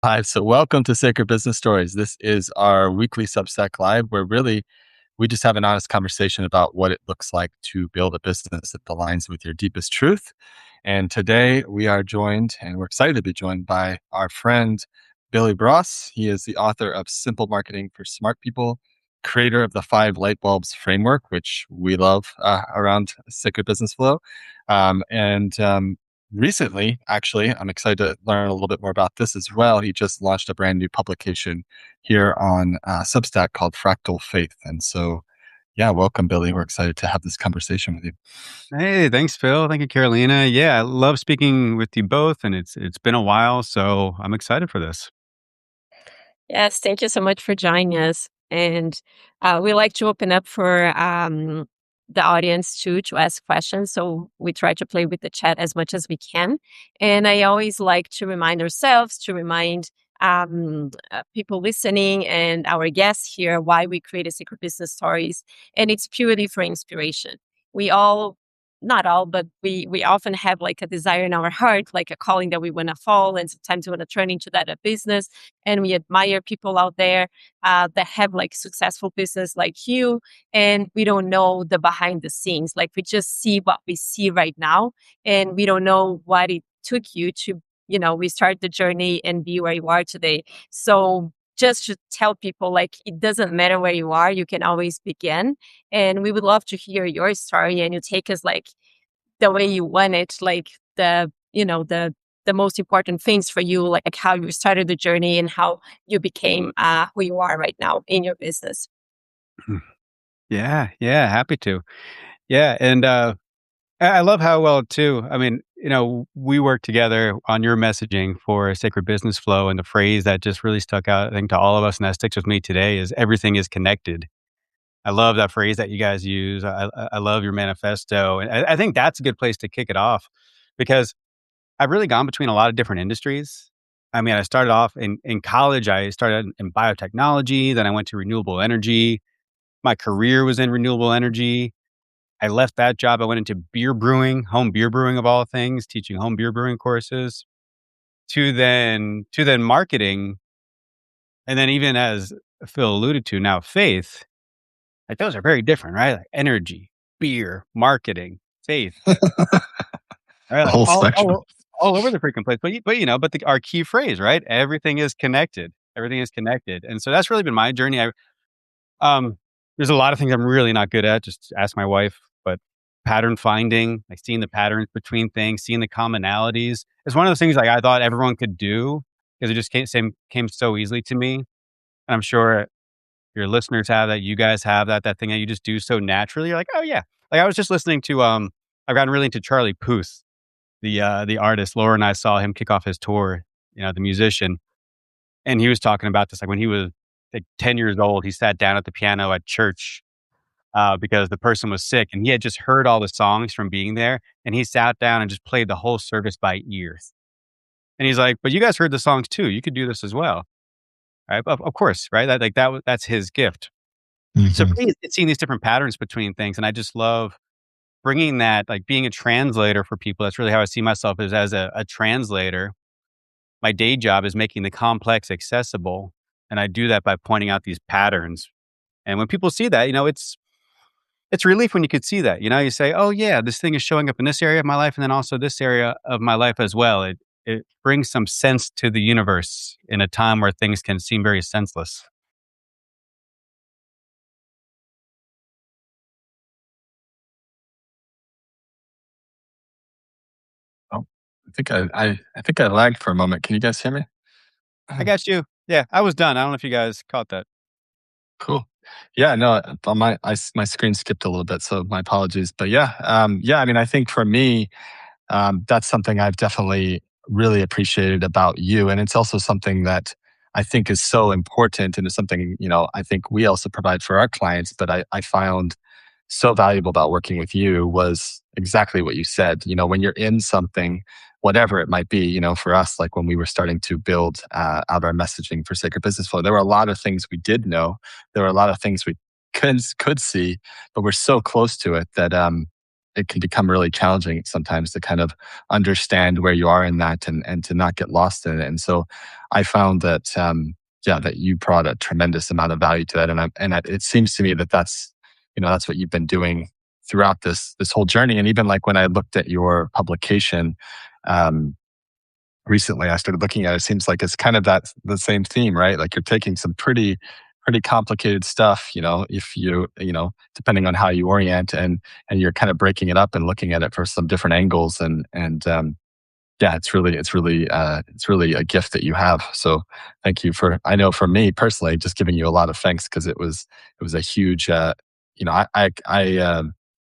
Live. So, welcome to Sacred Business Stories. This is our weekly Substack Live where really we just have an honest conversation about what it looks like to build a business that aligns with your deepest truth. And today we are joined, and we're excited to be joined by our friend Billy Bross. He is the author of Simple Marketing for Smart People, creator of the Five Lightbulbs Framework, which we love around Sacred Business Flow. And recently, actually, I'm excited to learn a little bit more about this as well. He just launched a brand new publication here on Substack called Fractal Faith. And so, yeah, welcome, Billy. We're excited to have this conversation with you. Hey, thanks, Phil. Thank you, Carolina. Yeah, I love speaking with you both, and it's been a while, so I'm excited for this. Yes, thank you so much for joining us. And we like to open up for the audience to ask questions. So we try to play with the chat as much as we can. And I always like to remind ourselves, to remind people listening and our guests here why we created Secret Business Stories. And it's purely for inspiration. We all, not all, but we often have like a desire in our heart, like a calling that we want to follow. And sometimes we want to turn into that a business. And we admire people out there that have like successful business like you. And we don't know the behind the scenes. Like we just see what we see right now. And we don't know what it took you to, restart the journey and be where you are today. So just to tell people, like, it doesn't matter where you are, you can always begin. And we would love to hear your story, and you take us like the way you want it, like the most important things for you, like how you started the journey and how you became who you are right now in your business. Yeah, happy to. Yeah, and I love how well too. I mean, we work together on your messaging for Sacred Business Flow, and the phrase that just really stuck out, I think, to all of us, and that sticks with me today, is everything is connected. I love that phrase that you guys use. I love your manifesto, and I think that's a good place to kick it off, because I've really gone between a lot of different industries. I mean, I started off in college. I started in biotechnology. Then I went to renewable energy. My career was in renewable energy. I left that job. I went into beer brewing, home beer brewing of all things, teaching home beer brewing courses, to then marketing. And then, even as Phil alluded to, now faith. Like, those are very different, right? Like energy, beer, marketing, faith. Right? The Like whole spectrum. all over the freaking place. But our key phrase, right? Everything is connected. Everything is connected. And so that's really been my journey. There's a lot of things I'm really not good at. Just ask my wife. But pattern finding, like seeing the patterns between things, seeing the commonalities, is one of those things like I thought everyone could do, because it just came so easily to me. And I'm sure your listeners have that. You guys have that thing that you just do so naturally. You're like, oh yeah. Like, I was just listening to I've gotten really into Charlie Puth, the artist. Laura and I saw him kick off his tour, the musician. And he was talking about this, like when he was like 10 years old, he sat down at the piano at church because the person was sick, and he had just heard all the songs from being there. And he sat down and just played the whole service by ear. And he's like, but you guys heard the songs too. You could do this as well. Right? Of course, right? That's his gift. So for me, it's seeing these different patterns between things. And I just love bringing that, like being a translator for people. That's really how I see myself, is as a translator. My day job is making the complex accessible. And I do that by pointing out these patterns. And when people see that, it's relief when you could see that. You say, oh yeah, this thing is showing up in this area of my life, and then also this area of my life as well. It brings some sense to the universe in a time where things can seem very senseless. Oh, I think I lagged for a moment. Can you guys hear me? I got you. Yeah, I was done. I don't know if you guys caught that. Cool. Yeah, no, on my screen skipped a little bit, so my apologies. But yeah, I mean, I think for me, that's something I've definitely really appreciated about you, and it's also something that I think is so important, and it's something I think we also provide for our clients. But I found so valuable about working with you was exactly what you said. When you're in something, whatever it might be, for us, like when we were starting to build out our messaging for Sacred Business Flow, there were a lot of things we did know. There were a lot of things we could see, but we're so close to it that it can become really challenging sometimes to kind of understand where you are in that and to not get lost in it. And so I found that, that you brought a tremendous amount of value to that. It seems to me that that's what you've been doing throughout this whole journey. And even like when I looked at your publication, recently I started looking at it, it seems like it's kind of the same theme, right? Like you're taking some pretty complicated stuff, if depending on how you orient and you're kind of breaking it up and looking at it for some different angles it's really a gift that you have. So thank you I know for me personally, just giving you a lot of thanks because it was a huge, I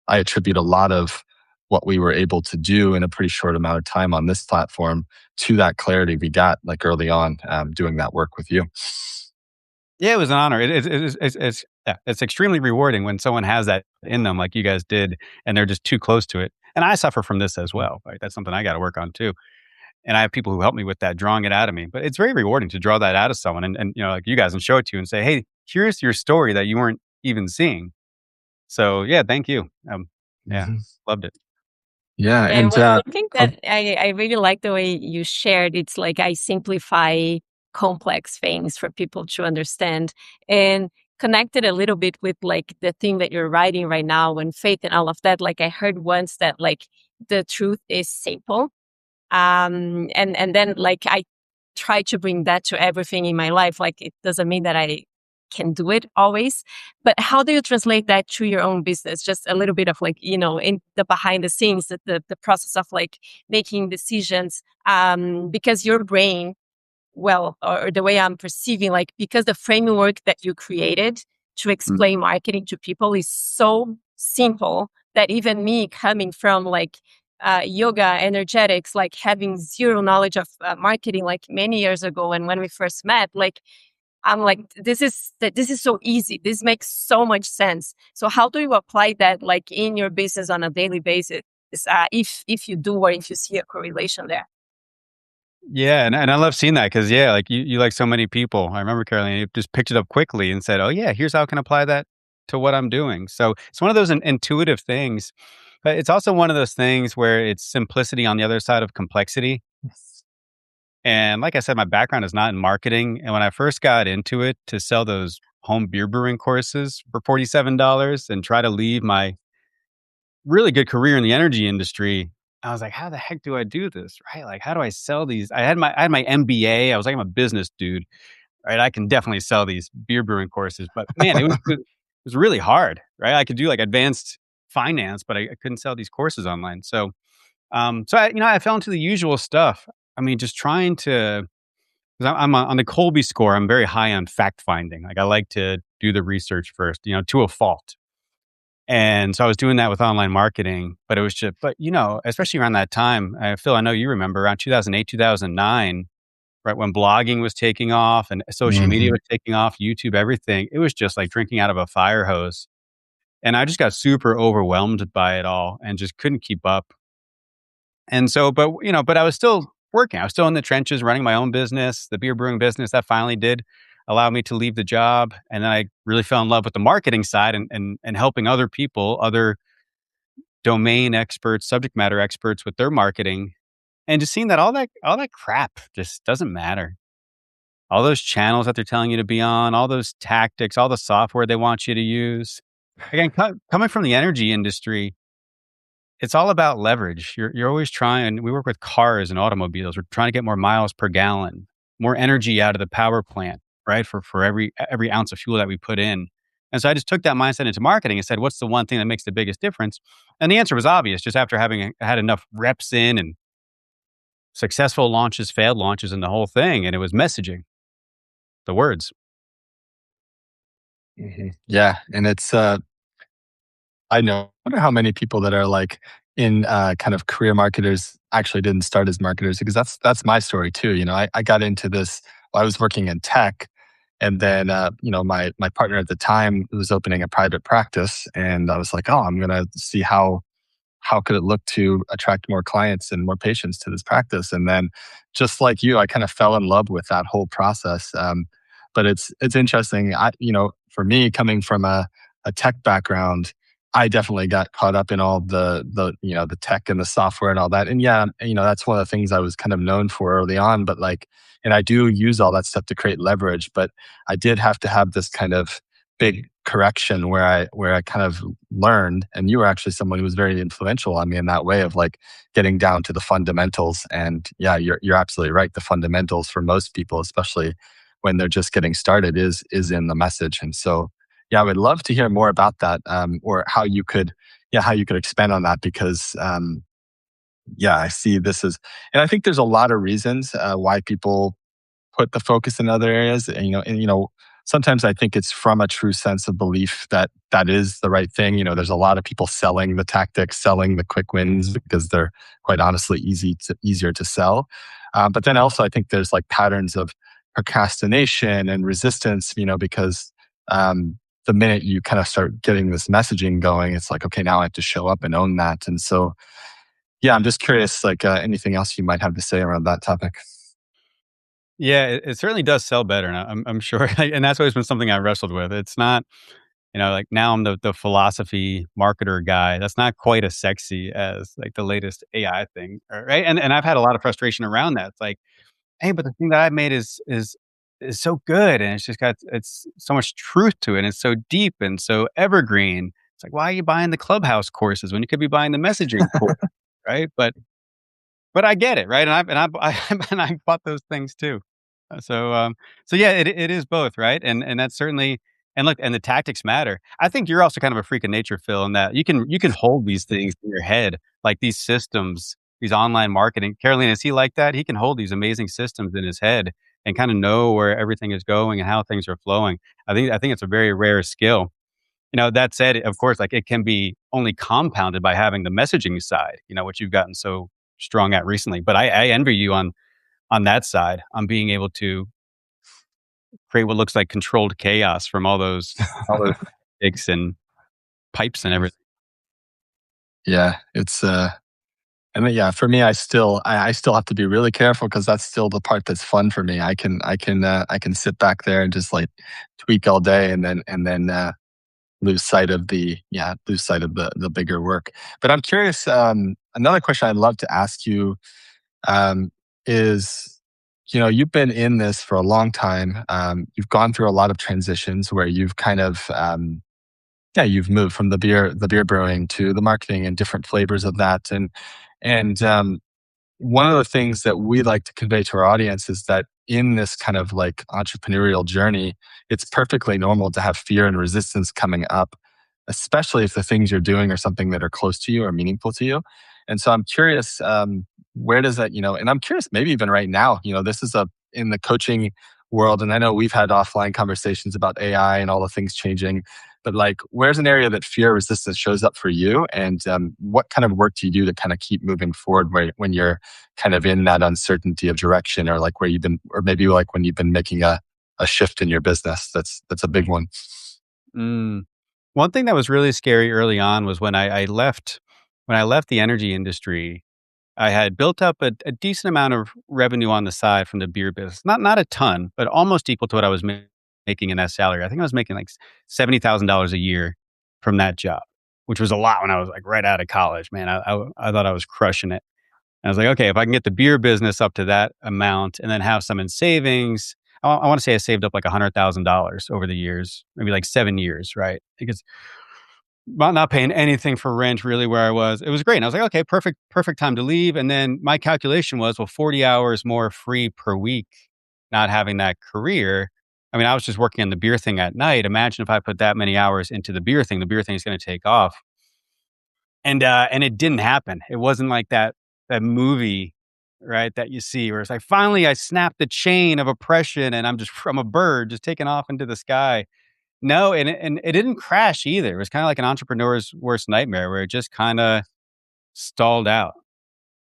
attribute a lot of what we were able to do in a pretty short amount of time on this platform to that clarity we got like early on, doing that work with you. Yeah, it was an honor. It's extremely rewarding when someone has that in them, like you guys did, and they're just too close to it. And I suffer from this as well. Right, that's something I got to work on too. And I have people who help me with that, drawing it out of me. But it's very rewarding to draw that out of someone, and like you guys, and show it to you and say, "Hey, here's your story that you weren't even seeing." So yeah, thank you. Yeah, Mhm. loved it. Yeah, Yeah, and and one thing oh, that I really like the way you shared, it's like I simplify complex things for people to understand and connect it a little bit with like the thing that you're writing right now and faith and all of that. Like I heard once that like the truth is simple. And then like I try to bring that to everything in my life. Like it doesn't mean that I can do it always, but how do you translate that to your own business? Just a little bit of like, in the behind the scenes, the process of like making decisions, because your brain, well, or the way I'm perceiving, like, because the framework that you created to mm, explain marketing to people is so simple that even me coming from like yoga, energetics, like having zero knowledge of marketing, like many years ago, and when we first met, like I'm like, this is so easy. This makes so much sense. So how do you apply that like in your business on a daily basis? If you do, or if you see a correlation there? Yeah, and I love seeing that because yeah, like you like so many people. I remember Caroline, you just picked it up quickly and said, "Oh yeah, here's how I can apply that to what I'm doing." So it's one of those intuitive things, but it's also one of those things where it's simplicity on the other side of complexity. And like I said, my background is not in marketing, and when I first got into it to sell those home beer brewing courses for $47 and try to leave my really good career in the energy industry, I was like, "How the heck do I do this?" Right? Like, how do I sell these? I had my MBA. I was like, I'm a business dude, right? I can definitely sell these beer brewing courses, but man, it was really hard, right? I could do like advanced finance, but I couldn't sell these courses online. So I fell into the usual stuff. I mean, just trying to, because I'm on the Colby score. I'm very high on fact finding. Like I like to do the research first, to a fault. And so I was doing that with online marketing, but it was just, but especially around that time, Phil, I know you remember around 2008, 2009, right when blogging was taking off and social media mhm. was taking off, YouTube, everything. It was just like drinking out of a fire hose. And I just got super overwhelmed by it all and just couldn't keep up. And so, but I was still working. I was still in the trenches running my own business, the beer brewing business. That finally did allow me to leave the job. And then I really fell in love with the marketing side and helping other people, other domain experts, subject matter experts with their marketing, and just seeing that all that crap just doesn't matter. All those channels that they're telling you to be on, all those tactics, all the software they want you to use. Again, coming from the energy industry, it's all about leverage. You're always trying. We work with cars and automobiles. We're trying to get more miles per gallon, more energy out of the power plant, right? For every ounce of fuel that we put in. And so I just took that mindset into marketing and said, what's the one thing that makes the biggest difference? And the answer was obvious. Just after having had enough reps in and successful launches, failed launches, and the whole thing, and it was messaging, the words. Mhm. Yeah, and it's I know. I wonder how many people that are like in kind of career marketers actually didn't start as marketers because that's my story too. I got into this. I was working in tech, and then my partner at the time was opening a private practice, and I was like, oh, I'm gonna see how could it look to attract more clients and more patients to this practice. And then, just like you, I kind of fell in love with that whole process. But it's interesting. For me, coming from a tech background, I definitely got caught up in all the tech and the software and all that. And yeah, that's one of the things I was kind of known for early on, but like, and I do use all that stuff to create leverage, but I did have to have this kind of big correction where I kind of learned, and you were actually someone who was very influential on me in that way of like getting down to the fundamentals. And yeah, you're absolutely right. The fundamentals for most people, especially when they're just getting started, is in the message. And so yeah, I would love to hear more about that, or how you could expand on that, because yeah, I see this as, and I think there's a lot of reasons why people put the focus in other areas. And sometimes I think it's from a true sense of belief that that is the right thing. There's a lot of people selling the tactics, selling the quick wins because they're quite honestly easier to sell. But then also I think there's like patterns of procrastination and resistance. Because the minute you kind of start getting this messaging going, it's like, okay, now I have to show up and own that. And so, yeah, I'm just curious, like anything else you might have to say around that topic. Yeah, it certainly does sell better, and I'm sure, and that's always been something I wrestled with. It's not, like now I'm the philosophy marketer guy. That's not quite as sexy as like the latest AI thing, right? And I've had a lot of frustration around that. It's like, hey, but the thing that I've made is so good, and it's so much truth to it, and it's so deep and so evergreen. It's like, why are you buying the Clubhouse courses when you could be buying the messaging course, right? But I get it, right? And I bought those things too. So yeah, it is both, right? And that's certainly, and look, and the tactics matter. I think you're also kind of a freak of nature, Phil, in that you can hold these things in your head, like these systems, these online marketing. Caroline, is he like that? He can hold these amazing systems in his head and kind of know where everything is going and how things are flowing. I think it's a very rare skill. That said, of course, like it can be only compounded by having the messaging side, which you've gotten so strong at recently. But I envy you on that side, on being able to create what looks like controlled chaos from all those sticks and pipes and everything. Yeah, it's and then, yeah, for me, I still have to be really careful because that's still the part that's fun for me. I can sit back there and just like tweak all day, and then lose sight of the bigger work. But I'm curious. Another question I'd love to ask you um, is, you've been in this for a long time. You've gone through a lot of transitions where you've kind of you've moved from the beer brewing to the marketing and different flavors of that, and one of the things that we like to convey to our audience is that in this kind of like entrepreneurial journey, it's perfectly normal to have fear and resistance coming up, especially if the things you're doing are something that are close to you or meaningful to you. And so I'm curious, where does that, and I'm curious, maybe even right now, this is in the coaching world. And I know we've had offline conversations about AI and all the things changing, but like, where's an area that fear resistance shows up for you? And what kind of work do you do to kind of keep moving forward when you're kind of in that uncertainty of direction, or like where you've been, or maybe like when you've been making a shift in your business? That's a big one. Mm. One thing that was really scary early on was when I left the energy industry. I had built up a decent amount of revenue on the side from the beer business. Not a ton, but almost equal to what I was making in that salary. I think I was making like $70,000 a year from that job, which was a lot when I was like right out of college. Man, I thought I was crushing it. And I was like, okay, if I can get the beer business up to that amount and then have some in savings, I want to say I saved up like $100,000 over the years, maybe like 7 years, right? Because not paying anything for rent really where I was. It was great. And I was like, okay, perfect time to leave. And then my calculation was, well, 40 hours more free per week, not having that career. I mean, I was just working on the beer thing at night. Imagine if I put that many hours into the beer thing is going to take off. And it didn't happen. It wasn't like that movie, right, that you see where it's like, finally I snapped the chain of oppression and I'm just from a bird just taking off into the sky. No, and it didn't crash either. It was kinda like an entrepreneur's worst nightmare where it just kinda stalled out.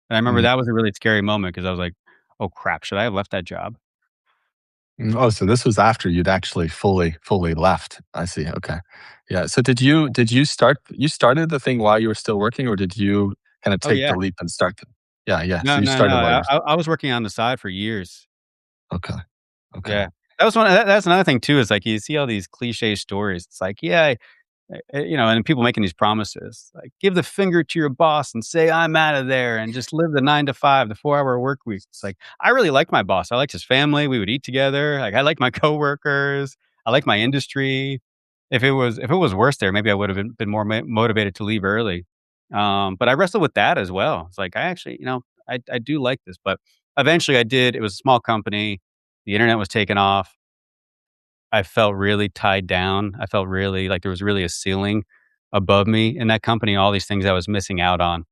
And I remember Mm. that was a really scary moment because I was like, "Oh, crap. Should I have left that job?" Oh, so this was after you'd actually fully left. I see. Okay. Yeah. So you started the thing while you were still working, or did you kind of Oh, take yeah. the leap and start the, yeah, yeah. So No, you no, no. started while you I was working on the side for years. okay. Okay. Yeah. That's another thing too is, like, you see all these cliche stories. It's like, "Yeah, and people making these promises like give the finger to your boss and say I'm out of there and just live the 9 to 5, the 4-hour work week. It's like I really like my boss. I liked his family. We would eat together. Like I like my coworkers. I like my industry. If it was worse there, maybe I would have been more motivated to leave early. But I wrestled with that as well. It's like I actually, I do like this, but eventually I did. It was a small company. The internet was taken off. I felt really tied down. I felt really like there was really a ceiling above me in that company, all these things I was missing out on.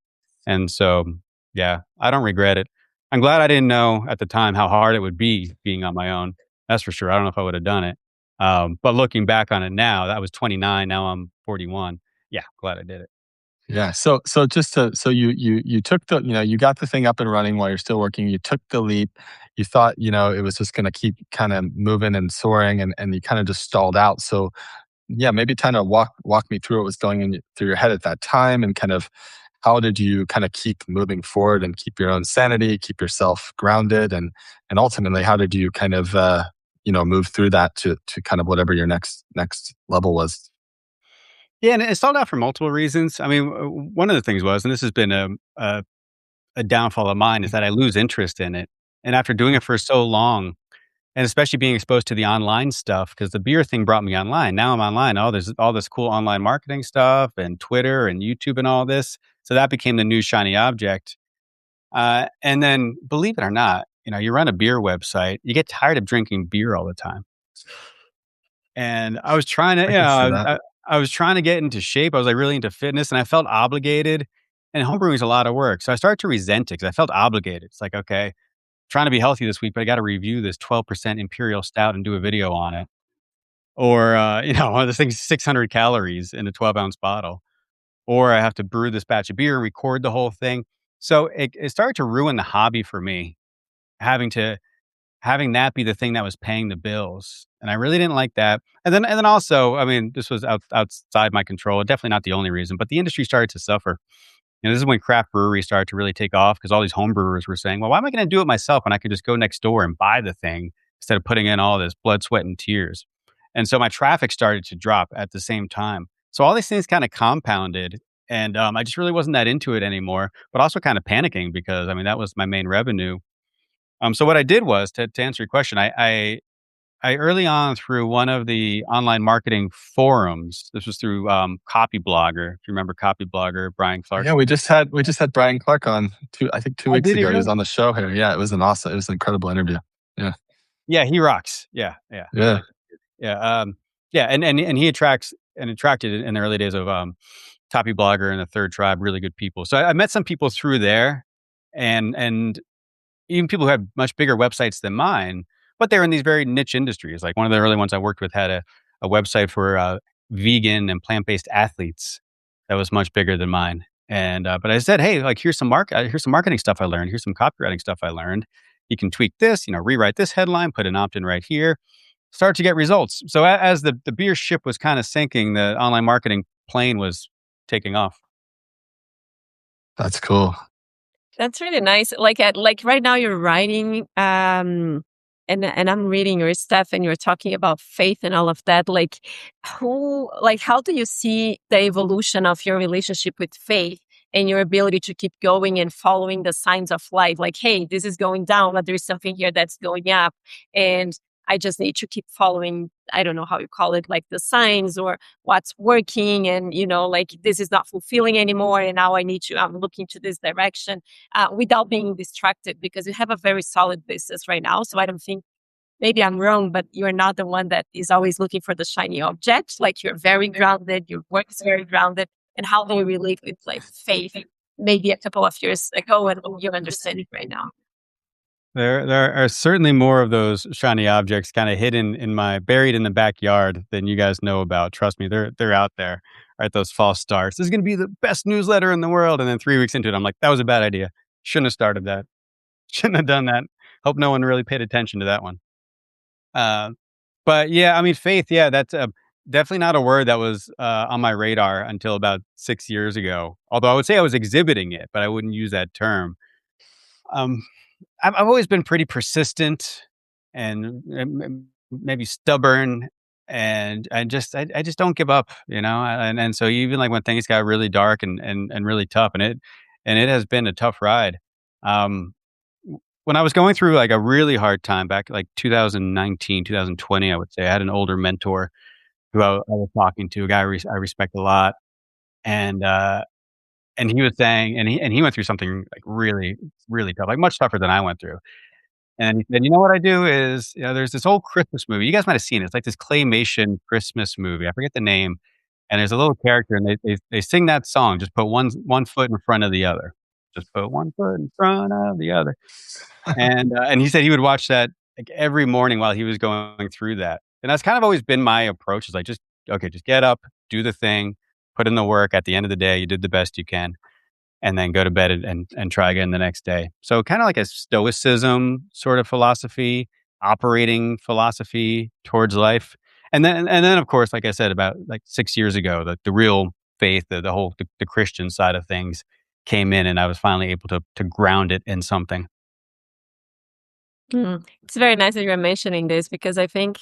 And so, yeah, I don't regret it. I'm glad I didn't know at the time how hard it would be being on my own. That's for sure. I don't know if I would have done it. But looking back on it now, that was 29. Now I'm 41. Yeah, glad I did it. Yeah. So just to so you took the you got the thing up and running while you're still working. You took the leap. You thought it was just going to keep kind of moving and soaring, and you kind of just stalled out. So yeah, maybe kind of walk me through what was going through your head at that time, and kind of how did you kind of keep moving forward and keep your own sanity, keep yourself grounded, and ultimately how did you kind of move through that to kind of whatever your next level was. Yeah, and it stalled out for multiple reasons. I mean, one of the things was, and this has been a downfall of mine, is that I lose interest in it. And after doing it for so long, and especially being exposed to the online stuff, because the beer thing brought me online. Now I'm online. Oh, there's all this cool online marketing stuff and Twitter and YouTube and all this. So that became the new shiny object. And then, believe it or not, you run a beer website, you get tired of drinking beer all the time. And I was trying to, I can see that. I was trying to get into shape. I was like really into fitness, and I felt obligated. And homebrewing is a lot of work, so I started to resent it because I felt obligated. It's like, okay, trying to be healthy this week, but I got to review this 12% imperial stout and do a video on it. Or, this thing's 600 calories in a 12-ounce bottle. Or I have to brew this batch of beer and record the whole thing. So it started to ruin the hobby for me, having to having that be the thing that was paying the bills. And I really didn't like that. And then also, I mean, this was outside my control. Definitely not the only reason, but the industry started to suffer. This is when craft breweries started to really take off because all these home brewers were saying, well, why am I going to do it myself when I could just go next door and buy the thing instead of putting in all this blood, sweat, and tears? And so my traffic started to drop at the same time. So all these things kind of compounded. And I just really wasn't that into it anymore, but also kind of panicking because, I mean, that was my main revenue. So what I did was, to answer your question, I early on through one of the online marketing forums, this was through Copy Blogger. If you remember Copy Blogger, Brian Clark. Yeah, we just had Brian Clark on I think 2 weeks Did he ago. He really? was on the show here. Yeah, it was an incredible interview. Yeah. Yeah, he rocks. Yeah, yeah, I Yeah. like. Yeah, yeah, and he attracted in the early days of Copy Blogger and the Third Tribe, really good people. So I met some people through there, and even people who had much bigger websites than mine, but they were in these very niche industries. Like one of the early ones I worked with had a website for vegan and plant-based athletes that was much bigger than mine. And but I said, hey, like here's some marketing stuff I learned. Here's some copywriting stuff I learned. You can tweak this, rewrite this headline, put an opt-in right here. Start to get results. So as the beer ship was kind of sinking, the online marketing plane was taking off. That's cool. That's really nice. Like right now you're writing, and I'm reading your stuff and you're talking about faith and all of that. How do you see the evolution of your relationship with faith and your ability to keep going and following the signs of life? Like, hey, this is going down, but there's something here that's going up. And I just need to keep following, I don't know how you call it, like the signs or what's working. And, like this is not fulfilling anymore. And now I'm looking to this direction without being distracted because you have a very solid business right now. So I don't think, maybe I'm wrong, but you're not the one that is always looking for the shiny object. Like you're very grounded, your work is very grounded. And how do you relate with like faith maybe a couple of years ago and you understand it right now? There are certainly more of those shiny objects kind of buried in the backyard than you guys know about. Trust me, they're out there, right? Those false starts. This is going to be the best newsletter in the world. And then 3 weeks into it, I'm like, that was a bad idea. Shouldn't have started that. Shouldn't have done that. Hope no one really paid attention to that one. But yeah, I mean, faith, yeah, that's definitely not a word that was on my radar until about 6 years ago. Although I would say I was exhibiting it, but I wouldn't use that term. Um, I've always been pretty persistent and maybe stubborn. I just don't give up, and so even like when things got really dark and really tough, and it has been a tough ride. When I was going through like a really hard time back like 2019, 2020, I would say I had an older mentor who I was talking to, a guy I respect a lot, and and he was saying, and he went through something like really really tough, like much tougher than I went through. And he said, "You know what I do is, there's this old Christmas movie. You guys might have seen it. It's like this claymation Christmas movie. I forget the name. And there's a little character, and they sing that song. Just put one foot in front of the other. Just put one foot in front of the other." And he said he would watch that like every morning while he was going through that. And that's kind of always been my approach. Is like just okay, just get up, do the thing, put in the work. At the end of the day, you did the best you can, and then go to bed and try again the next day. So kind of like a stoicism sort of philosophy, operating philosophy towards life. And then of course, like I said, about like 6 years ago, the real faith, the whole the Christian side of things came in, and I was finally able to ground it in something. It's very nice that you're mentioning this because I think,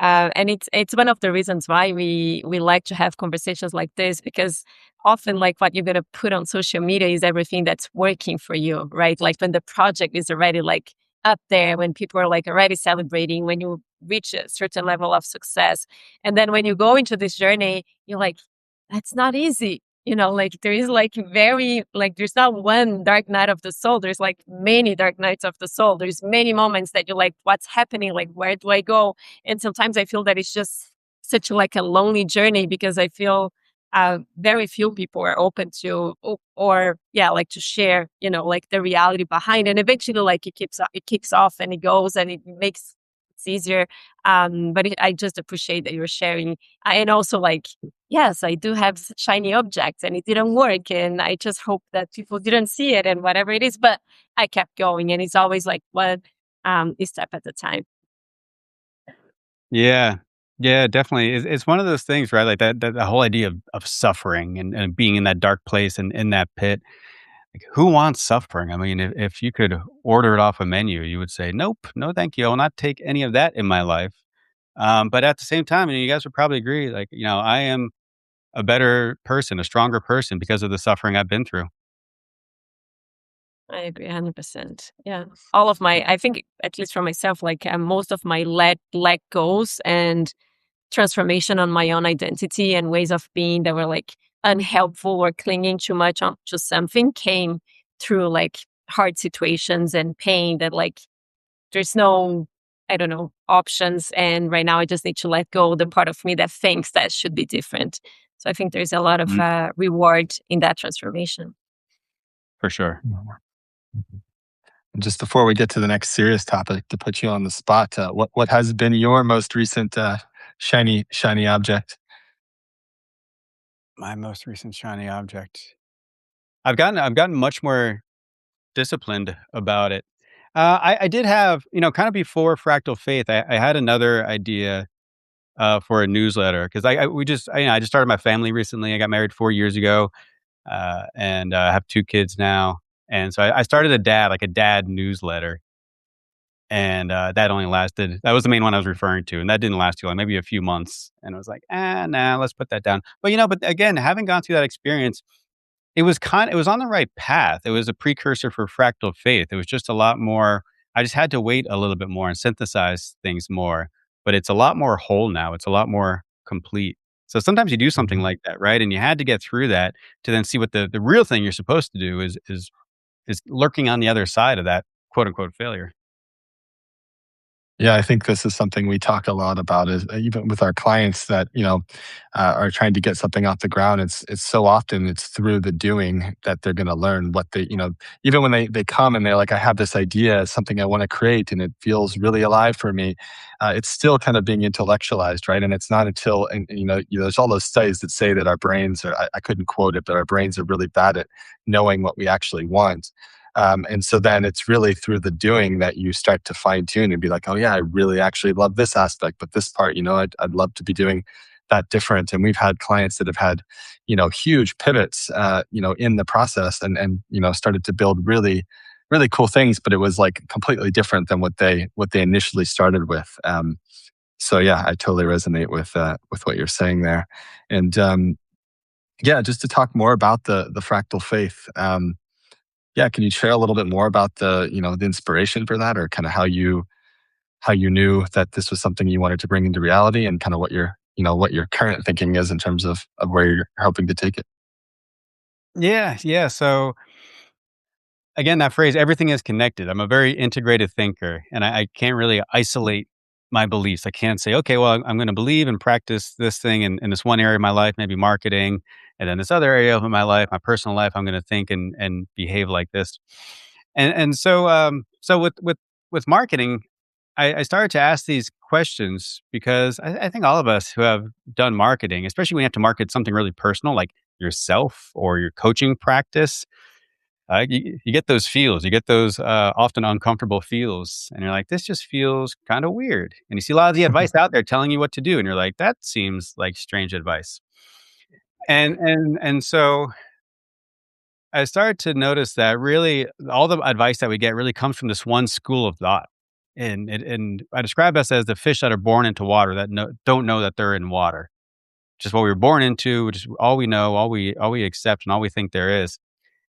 and it's one of the reasons why we like to have conversations like this because often like what you're gonna put on social media is everything that's working for you, right? Like when the project is already like up there, when people are like already celebrating, when you reach a certain level of success, and then when you go into this journey, you're like, that's not easy. Like there is like very like there's not one dark night of the soul. There's like many dark nights of the soul. There's many moments that you're like, what's happening? Like where do I go? And sometimes I feel that it's just such like a lonely journey because I feel very few people are open to or yeah, like to share, like the reality behind. And eventually, like it kicks off and it goes and it makes it's easier. But I just appreciate that you're sharing, and also like yes, I do have shiny objects and it didn't work. And I just hope that people didn't see it and whatever it is. But I kept going and it's always like one step at a time. Yeah. Yeah, definitely. It's one of those things, right? Like that the whole idea of suffering and being in that dark place and in that pit. Like, who wants suffering? I mean, if you could order it off a menu, you would say, nope, no, thank you. I will not take any of that in my life. But at the same time, and you guys would probably agree, like, I am a better person, a stronger person because of the suffering I've been through. I agree 100%. Yeah. All of I think, at least for myself, like most of my let goes and transformation on my own identity and ways of being that were like unhelpful or clinging too much on to something came through like hard situations and pain that like there's no, I don't know, options. And right now I just need to let go the part of me that thinks that should be different. So I think there's a lot of Mm, reward in that transformation. for sure. Mhm. And just before we get to the next serious topic, to put you on the spot, what has been your most recent shiny object? My most recent shiny object. I've gotten much more disciplined about it. I did have, kind of before Fractal Faith, I had another idea for a newsletter because I just started my family recently. I got married 4 years ago, and I have 2 kids now, and so I started like a dad newsletter, and that was the main one I was referring to, and that didn't last too long, maybe a few months, and I was like, nah, let's put that down. But again, having gone through that experience, it was on the right path. It was a precursor for Fractal Faith. It was just a lot more. I just had to wait a little bit more and synthesize things more. But it's a lot more whole now. It's a lot more complete. So sometimes you do something Mhm. like that, right? And you had to get through that to then see what the real thing you're supposed to do is lurking on the other side of that quote unquote failure. Yeah, I think this is something we talk a lot about, is even with our clients that are trying to get something off the ground. It's so often it's through the doing that they're going to learn what even when they come and they're like, I have this idea, something I want to create, and it feels really alive for me. It's still kind of being intellectualized, right? And it's not until there's all those studies that say that our brains are, I couldn't quote it, but our brains are really bad at knowing what we actually want. And so then it's really through the doing that you start to fine tune and be like, oh yeah, I really actually love this aspect, but this part, I'd love to be doing that different. And we've had clients that have had, huge pivots, in the process, and started to build really, really cool things, but it was like completely different than what they initially started with. So yeah, I totally resonate with what you're saying there. And yeah, just to talk more about the fractal faith. Yeah, can you share a little bit more about the inspiration for that, or kind of how you knew that this was something you wanted to bring into reality, and kind of what your current thinking is in terms of where you're hoping to take it? Yeah. So again, that phrase, everything is connected. I'm a very integrated thinker, and I can't really isolate my beliefs. I can't say, okay, well, I'm going to believe and practice this thing in this one area of my life, maybe marketing, and then this other area of my life, my personal life, I'm going to think and behave like this. And so with marketing, I started to ask these questions because I think all of us who have done marketing, especially when you have to market something really personal like yourself or your coaching practice, you get those feels, you get those often uncomfortable feels, and you're like, this just feels kind of weird. And you see a lot of the advice out there telling you what to do, and you're like, that seems like strange advice. And so I started to notice that really all the advice that we get really comes from this one school of thought. And I describe us as the fish that are born into water that don't know that they're in water. Just what we were born into, which is all we know, all we accept, and all we think there is.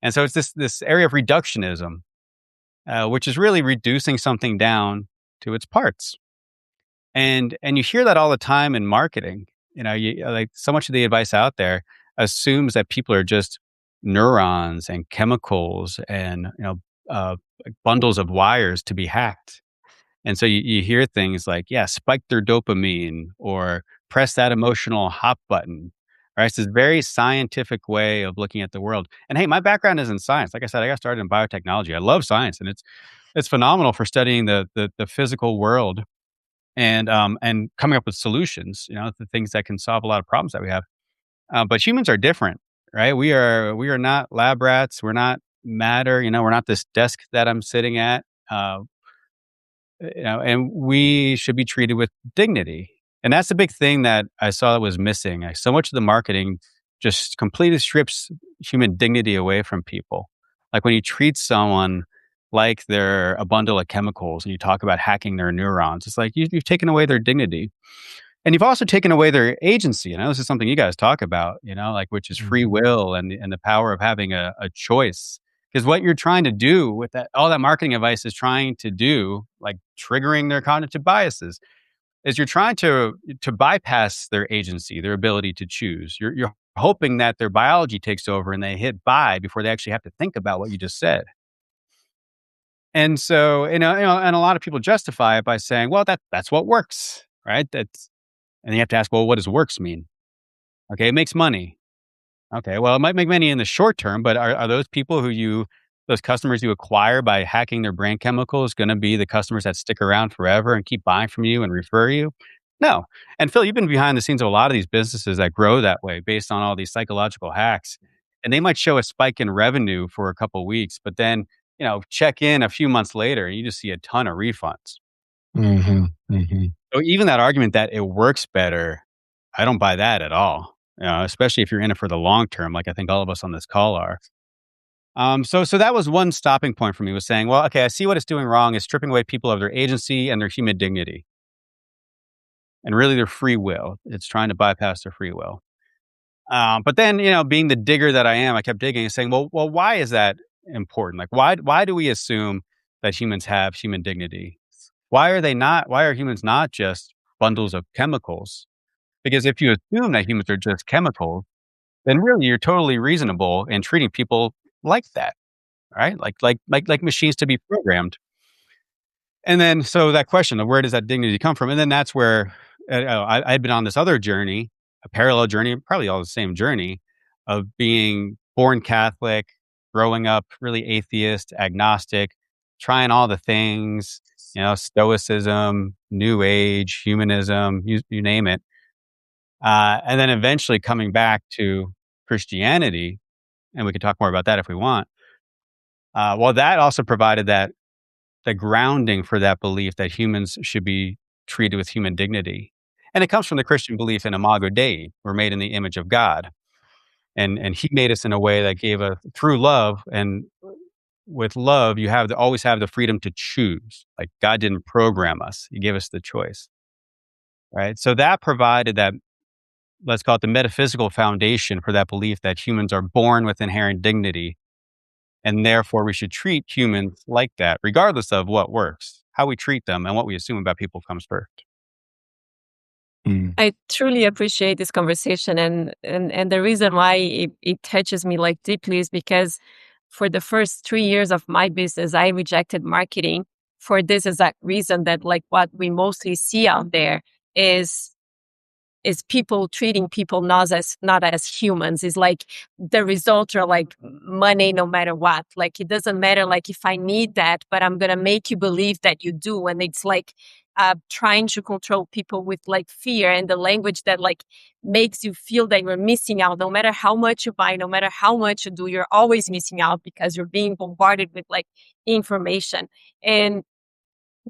And so it's this area of reductionism, which is really reducing something down to its parts. And you hear that all the time in marketing. Like so much of the advice out there assumes that people are just neurons and chemicals and like bundles of wires to be hacked. And so you hear things like, yeah, spike their dopamine or press that emotional hop button. Right. It's this very scientific way of looking at the world. And hey, my background is in science. Like I said, I got started in biotechnology. I love science, and it's phenomenal for studying the physical world and coming up with solutions, the things that can solve a lot of problems that we have. But humans are different, right? We are not lab rats. We're not matter. We're not this desk that I'm sitting at. And we should be treated with dignity. And that's the big thing that I saw that was missing. Like, so much of the marketing just completely strips human dignity away from people. Like when you treat someone like they're a bundle of chemicals and you talk about hacking their neurons, it's like you've taken away their dignity. And you've also taken away their agency. This is something you guys talk about, like which is free Mhm. will and the power of having a choice. Because what you're trying to do with that, all that marketing advice is trying to do, like triggering their cognitive biases, is you're trying to bypass their agency, their ability to choose. You're hoping that their biology takes over and they hit buy before they actually have to think about what you just said. And so, and a lot of people justify it by saying, well, that's what works, right? And you have to ask, well, what does works mean? Okay, it makes money. Okay, well, it might make money in the short term, but are those customers you acquire by hacking their brain chemicals going to be the customers that stick around forever and keep buying from you and refer you? No. And Phil, you've been behind the scenes of a lot of these businesses that grow that way based on all these psychological hacks. And they might show a spike in revenue for a couple of weeks, but then, check in a few months later and you just see a ton of refunds. Mhm. Mhm. So even that argument that it works better, I don't buy that at all. Especially if you're in it for the long term, like I think all of us on this call are. So that was one stopping point for me, was saying, well, okay, I see what it's doing wrong is stripping away people of their agency and their human dignity and really their free will. It's trying to bypass their free will. But then, being the digger that I am, I kept digging and saying, well, why is that important? Like, why do we assume that humans have human dignity? Why are humans not just bundles of chemicals? Because if you assume that humans are just chemicals, then really you're totally reasonable in treating people like that, right? Like machines to be programmed. And then so that question of where does that dignity come from? And then that's where I'd been on this other journey, a parallel journey, probably all the same journey of being born Catholic, growing up really atheist, agnostic, trying all the things, stoicism, new age, humanism, you name it. And then eventually coming back to Christianity, and we can talk more about that if we want. Well, that also provided the grounding for that belief that humans should be treated with human dignity. And it comes from the Christian belief in Imago Dei. We're made in the image of God. And he made us in a way that gave us through love. And with love, you always have the freedom to choose. Like God didn't program us. He gave us the choice. right? So that provided that, let's call it the metaphysical foundation for that belief that humans are born with inherent dignity, and therefore we should treat humans like that, regardless of what works. How we treat them and what we assume about people comes first. I truly appreciate this conversation, and the reason why it touches me like deeply is because for the first 3 years of my business, I rejected marketing for this exact reason, that like what we mostly see out there is people treating people not as humans. It's like the results are like money no matter what. Like it doesn't matter like if I need that, but I'm gonna make you believe that you do. And it's like trying to control people with like fear and the language that like makes you feel that you're missing out. No matter how much you buy, no matter how much you do, you're always missing out because you're being bombarded with like information. And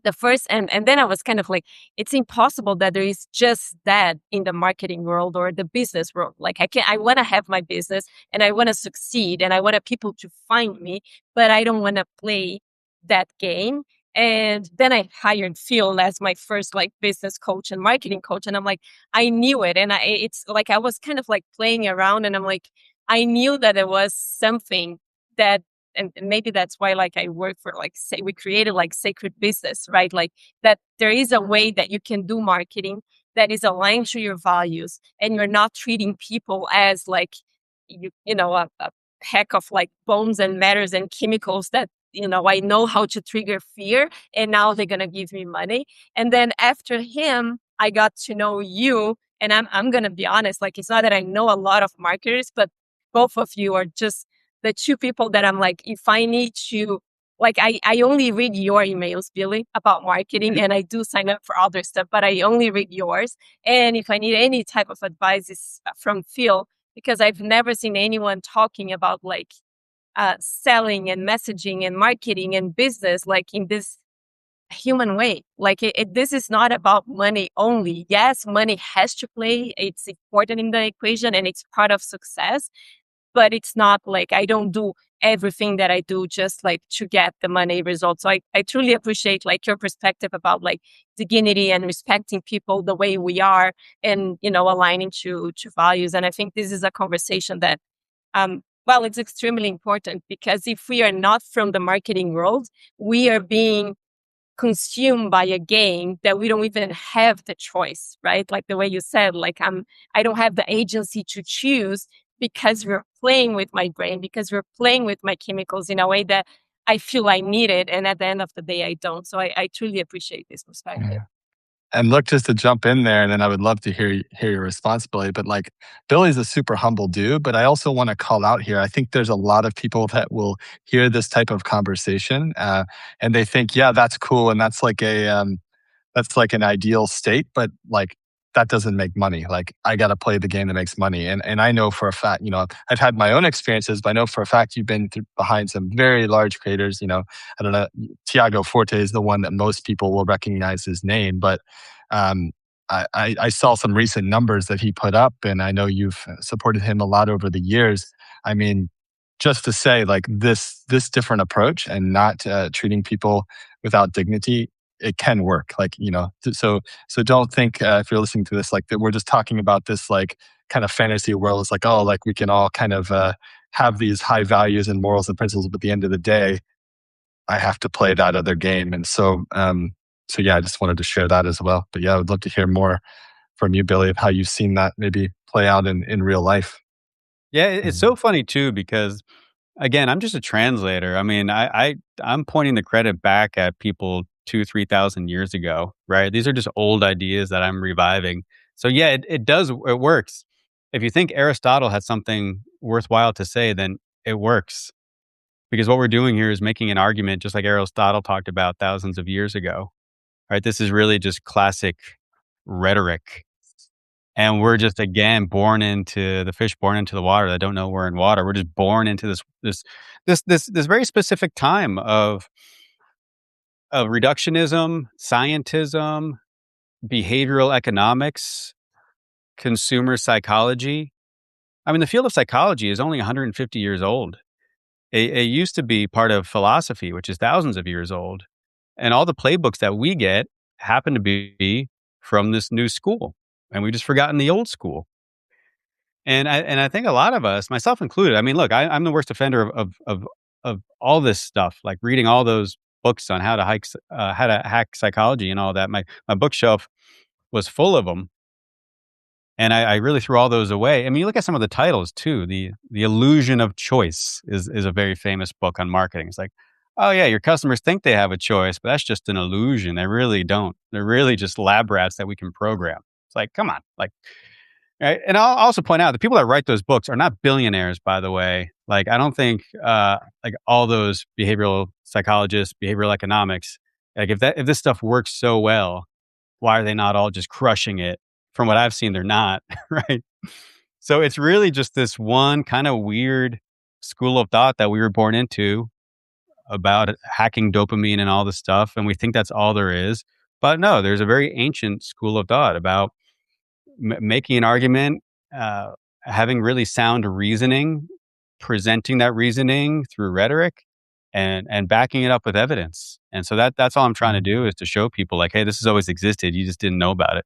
the first and then I was kind of like, it's impossible that there is just that in the marketing world or the business world. Like I want to have my business and I want to succeed and I want people to find me, but I don't want to play that game. And then I hired Phil as my first like business coach and marketing coach, and I'm like, I knew it. And it's like I was kind of like playing around, and I'm like, I knew that there was something that, and maybe that's why like I work for like, say, we created like sacred business, right? Like that there is a way that you can do marketing that is aligned to your values, and you're not treating people as like a pack of like bones and matters and chemicals that I know how to trigger fear, and now they're gonna give me money. And then after him, I got to know you, and I'm gonna be honest, like it's not that I know a lot of marketers, but both of you are just the two people that I'm like, if I need to, like, I only read your emails, Billy, about marketing, and I do sign up for other stuff, but I only read yours. And if I need any type of advice, it's from Phil, because I've never seen anyone talking about like selling and messaging and marketing and business like in this human way. Like this is not about money only. Yes, money has to play. It's important in the equation and it's part of success, but it's not like I don't do everything that I do just like to get the money results. So I truly appreciate like your perspective about like dignity and respecting people the way we are, and aligning to values. And I think this is a conversation that well, it's extremely important, because if we are not from the marketing world, we are being consumed by a game that we don't even have the choice, right? Like the way you said, like I don't have the agency to choose, because we're playing with my brain, because we're playing with my chemicals in a way that I feel I need it, and at the end of the day I don't. So I truly appreciate this perspective. And look, just to jump in there, and then I would love to hear your responsibility. But like, Billy's a super humble dude. But I also want to call out here. I think there's a lot of people that will hear this type of conversation, and they think, yeah, that's cool, and that's like an ideal state. But like, that doesn't make money. Like, I got to play the game that makes money. And I know for a fact, I've had my own experiences, but I know for a fact you've been behind some very large creators. I don't know, Tiago Forte is the one that most people will recognize his name, but um, I saw some recent numbers that he put up, and I know you've supported him a lot over the years. I mean, just to say like this different approach and not treating people without dignity, it can work. Like, so don't think if you're listening to this like that we're just talking about this like kind of fantasy world. It's like, oh, like we can all kind of have these high values and morals and principles, but at the end of the day, I have to play that other game. And so yeah, I just wanted to share that as well. But yeah, I would love to hear more from you, Billy, of how you've seen that maybe play out in real life. Yeah, it's so funny too, because again, I'm just a translator. I mean, I'm pointing the credit back at people 2,000-3,000 years ago, right? These are just old ideas that I'm reviving. So yeah, it works. If you think Aristotle had something worthwhile to say, then it works. Because what we're doing here is making an argument just like Aristotle talked about thousands of years ago, right? This is really just classic rhetoric. And we're just, again, born into the fish born into the water that don't know we're in water. We're just born into this very specific time of reductionism, scientism, behavioral economics, consumer psychology. I mean, the field of psychology is only 150 years old. It used to be part of philosophy, which is thousands of years old. And all the playbooks that we get happen to be from this new school, and we've just forgotten the old school. And I think a lot of us, myself included, I mean, look, I'm the worst offender of all this stuff, like reading all those books on how to hack psychology and all that. My bookshelf was full of them, and I really threw all those away. I mean, you look at some of the titles too. The Illusion of Choice is a very famous book on marketing. It's like, oh yeah, your customers think they have a choice, but that's just an illusion. They really don't. They're really just lab rats that we can program. It's like, come on, like. Right? And I'll also point out the people that write those books are not billionaires, by the way. Like, I don't think like all those behavioral psychologists, behavioral economics, like if this stuff works so well, why are they not all just crushing it? From what I've seen, they're not, right? So it's really just this one kind of weird school of thought that we were born into about hacking dopamine and all this stuff, and we think that's all there is. But no, there's a very ancient school of thought about making an argument, having really sound reasoning, presenting that reasoning through rhetoric, and backing it up with evidence. And so that's all I'm trying to do, is to show people like, hey, this has always existed. You just didn't know about it.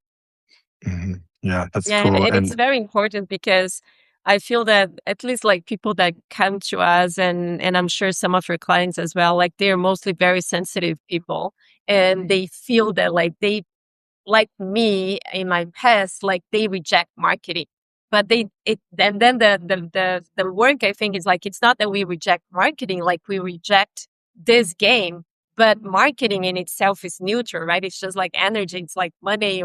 Mm-hmm. Yeah, that's Yeah, cool. and it's very important because I feel that at least like people that come to us and I'm sure some of your clients as well, like they're mostly very sensitive people and they feel that like me in my past, like they reject marketing. But then the work I think is like, it's not that we reject marketing, like we reject this game, but marketing in itself is neutral, right? It's just like energy, it's like money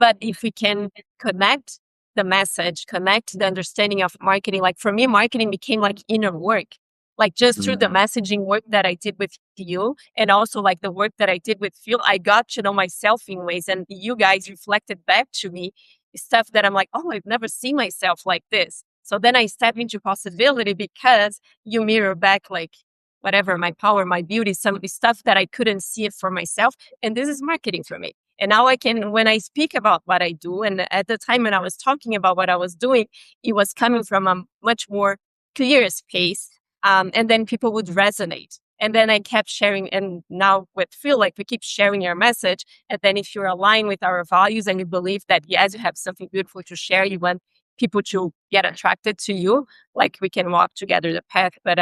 but if we can connect the message, connect the understanding of marketing, like for me, marketing became like inner work. Like just through the messaging work that I did with you and also like the work that I did with Phil, I got to know myself in ways and you guys reflected back to me stuff that I'm like, oh, I've never seen myself like this. So then I step into possibility because you mirror back like whatever, my power, my beauty, some of the stuff that I couldn't see it for myself. And this is marketing for me. And now I can, when I speak about what I do, and at the time when I was talking about what I was doing, it was coming from a much more clear space. And then people would resonate. And then I kept sharing. And now with Phil, like we keep sharing your message. And then if you're aligned with our values and you believe that, yes, you have something beautiful to share, you want people to get attracted to you, like we can walk together the path. But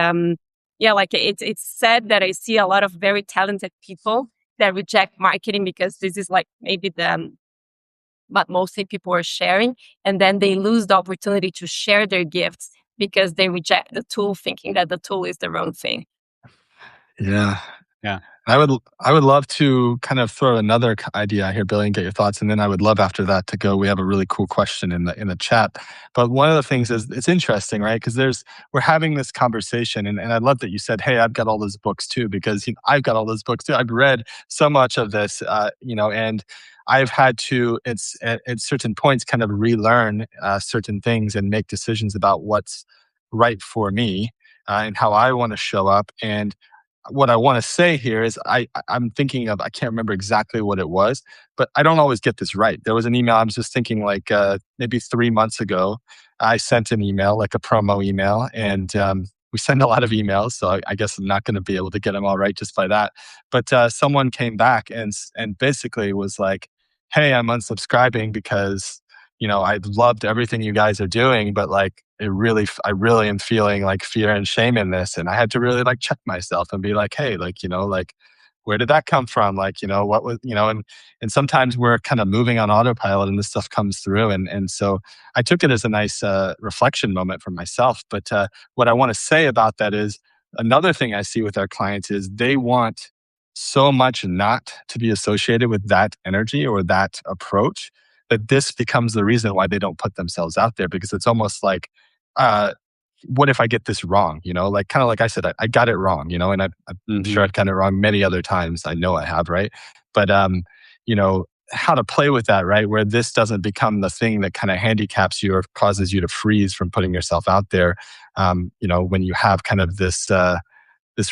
yeah, like it's sad that I see a lot of very talented people that reject marketing because this is like maybe but mostly people are sharing. And then they lose the opportunity to share their gifts because they reject the tool thinking that the tool is the wrong thing. Yeah. Yeah. I would love to kind of throw another idea here, Billy, and get your thoughts. And then I would love after that to go. We have a really cool question in the chat. But one of the things is it's interesting, right? Because we're having this conversation, and I love that you said, "Hey, I've got all those books too," because I've got all those books too. I've read so much of this, and I've had to at certain points kind of relearn certain things and make decisions about what's right for me and how I want to show up. And what I want to say here is I'm thinking of, I can't remember exactly what it was, but I don't always get this right. There was an email I was just thinking like maybe 3 months ago, I sent an email, like a promo email, and we send a lot of emails, so I guess I'm not going to be able to get them all right just by that. But someone came back and basically was like, "Hey, I'm unsubscribing because I loved everything you guys are doing, but like I really am feeling like fear and shame in this." And I had to really like check myself and be like, "Hey, like, like where did that come from? Like, what was, and sometimes we're kind of moving on autopilot and this stuff comes through. And so I took it as a nice reflection moment for myself. But what I want to say about that is another thing I see with our clients is they want so much not to be associated with that energy or that approach, that this becomes the reason why they don't put themselves out there, because it's almost like, what if I get this wrong? Like kind of like I said, I got it wrong, and I'm sure I've gotten it wrong many other times. I know I have, right? But, how to play with that, right? Where this doesn't become the thing that kind of handicaps you or causes you to freeze from putting yourself out there, when you have kind of this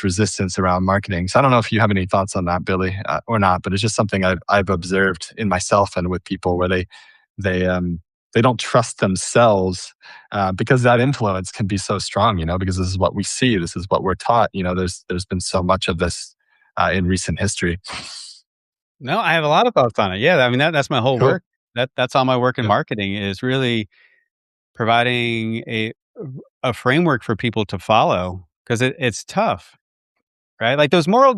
resistance around marketing. So I don't know if you have any thoughts on that, Billy, or not, but it's just something I've observed in myself and with people where they don't trust themselves because that influence can be so strong, because this is what we see, this is what we're taught. There's been so much of this in recent history. No, I have a lot of thoughts on it. Yeah, I mean, that's my whole Cool. work. That's all my work in Yeah. marketing is really providing a framework for people to follow because it's tough, right? Like those moral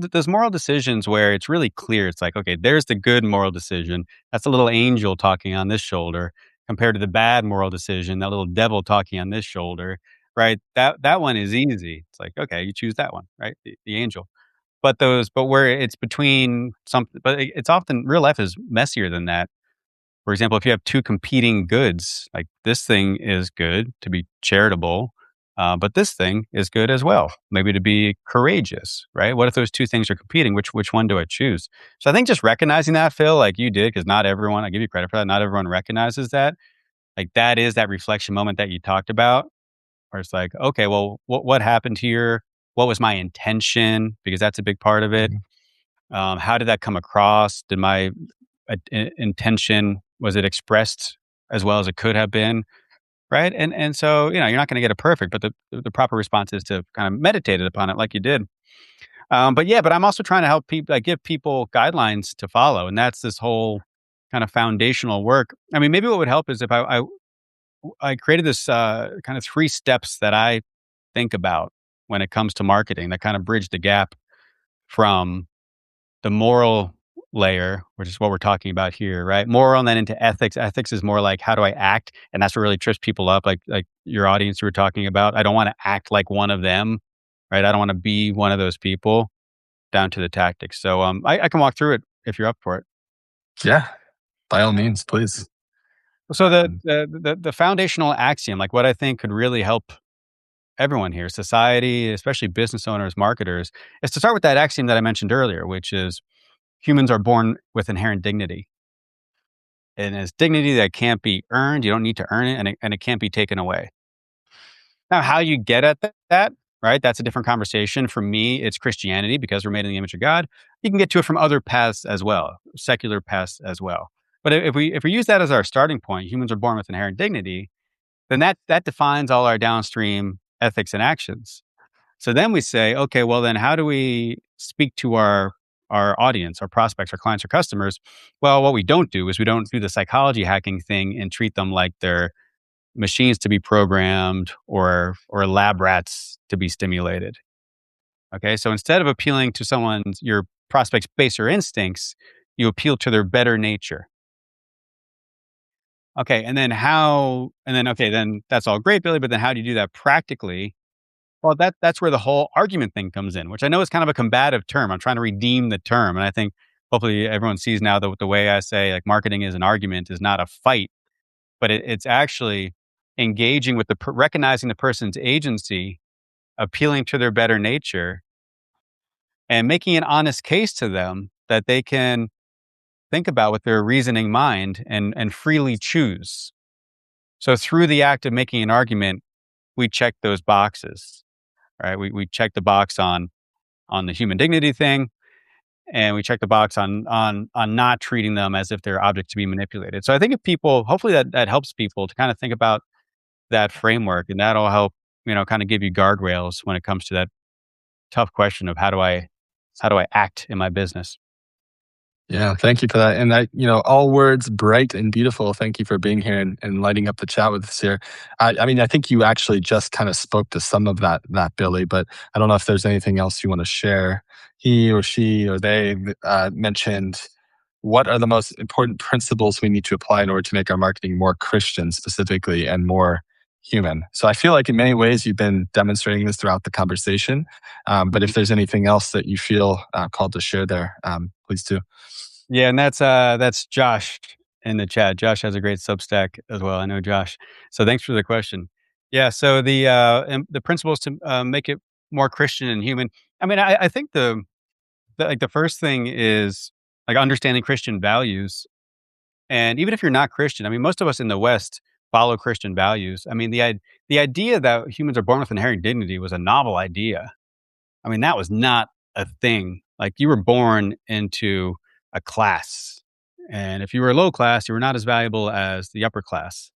decisions where it's really clear. It's like, okay, there's the good moral decision. That's a little angel talking on this shoulder compared to the bad moral decision, that little devil talking on this shoulder, right? That one is easy. It's like, okay, you choose that one, right? The angel. But where it's between something, but it's often real life is messier than that. For example, if you have two competing goods, like this thing is good to be charitable, but this thing is good as well, maybe to be courageous, right? What if those two things are competing? Which one do I choose? So I think just recognizing that, Phil, like you did, because not everyone, I give you credit for that, not everyone recognizes that. Like that is that reflection moment that you talked about, where it's like, okay, well, what happened here? What was my intention? Because that's a big part of it. Mhm. How did that come across? Did my intention was it expressed as well as it could have been? Right. And so, you're not going to get it perfect, but the proper response is to kind of meditate upon it like you did. But I'm also trying to help people, like give people guidelines to follow. And that's this whole kind of foundational work. I mean, maybe what would help is if I created this kind of 3 steps that I think about when it comes to marketing that kind of bridge the gap from the moral layer, which is what we're talking about here, right? Moral and then into ethics. Ethics is more like how do I act? And that's what really trips people up, like your audience you were talking about. I don't want to act like one of them, right? I don't want to be one of those people down to the tactics. So I can walk through it if you're up for it. Yeah. By all means, please. So Um, the foundational axiom, like what I think could really help everyone here, society, especially business owners, marketers, is to start with that axiom that I mentioned earlier, which is humans are born with inherent dignity. And it's dignity that can't be earned. You don't need to earn it, and it can't be taken away. Now, how you get at that, right? That's a different conversation. For me, it's Christianity because we're made in the image of God. You can get to it from other paths as well, secular paths as well. But if we use that as our starting point, humans are born with inherent dignity, then that defines all our downstream ethics and actions. So then we say, okay, well then how do we speak to our audience, our prospects, our clients, our customers? Well, what we don't do is we don't do the psychology hacking thing and treat them like they're machines to be programmed or lab rats to be stimulated. Okay, so instead of appealing to someone's your prospect's baser instincts, you appeal to their better nature. Okay, and then then that's all great, Billy, but then how do you do that practically? Well, that's where the whole argument thing comes in, which I know is kind of a combative term. I'm trying to redeem the term, and I think hopefully everyone sees now that the way I say like marketing is an argument is not a fight, but it's actually engaging with recognizing the person's agency, appealing to their better nature, and making an honest case to them that they can think about with their reasoning mind and freely choose. So through the act of making an argument, we check those boxes, right? We check the box on the human dignity thing, and we check the box on not treating them as if they're objects to be manipulated. So I think if people, hopefully that helps people to kind of think about that framework, and that'll help kind of give you guardrails when it comes to that tough question of how do I act in my business. Yeah, thank you for that. And all words bright and beautiful. Thank you for being here and lighting up the chat with us here. I mean, I think you actually just kind of spoke to some of that, Billy, but I don't know if there's anything else you want to share. He or she or they mentioned what are the most important principles we need to apply in order to make our marketing more Christian specifically and more human. So I feel like in many ways you've been demonstrating this throughout the conversation. But if Mhm. there's anything else that you feel called to share there, please do. Yeah, and that's Josh in the chat. Josh has a great Substack as well. I know Josh. So thanks for the question. Yeah, so the principles to make it more Christian and human. I mean, I think the first thing is like understanding Christian values. And even if you're not Christian, I mean, most of us in the West follow Christian values. I mean, the idea that humans are born with inherent dignity was a novel idea. I mean, that was not a thing. Like you were born into a class. And if you were low class, you were not as valuable as the upper class.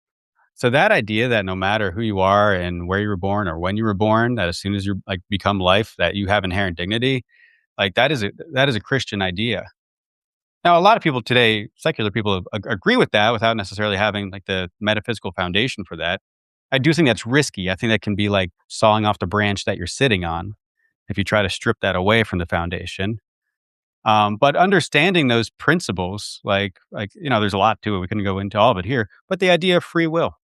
So that idea that no matter who you are and where you were born or when you were born, that as soon as you like become life, that you have inherent dignity, like that is a Christian idea. Now, a lot of people today, secular people, agree with that without necessarily having like the metaphysical foundation for that. I do think that's risky. I think that can be like sawing off the branch that you're sitting on if you try to strip that away from the foundation. But understanding those principles, there's a lot to it. We couldn't go into all of it here. But the idea of free will,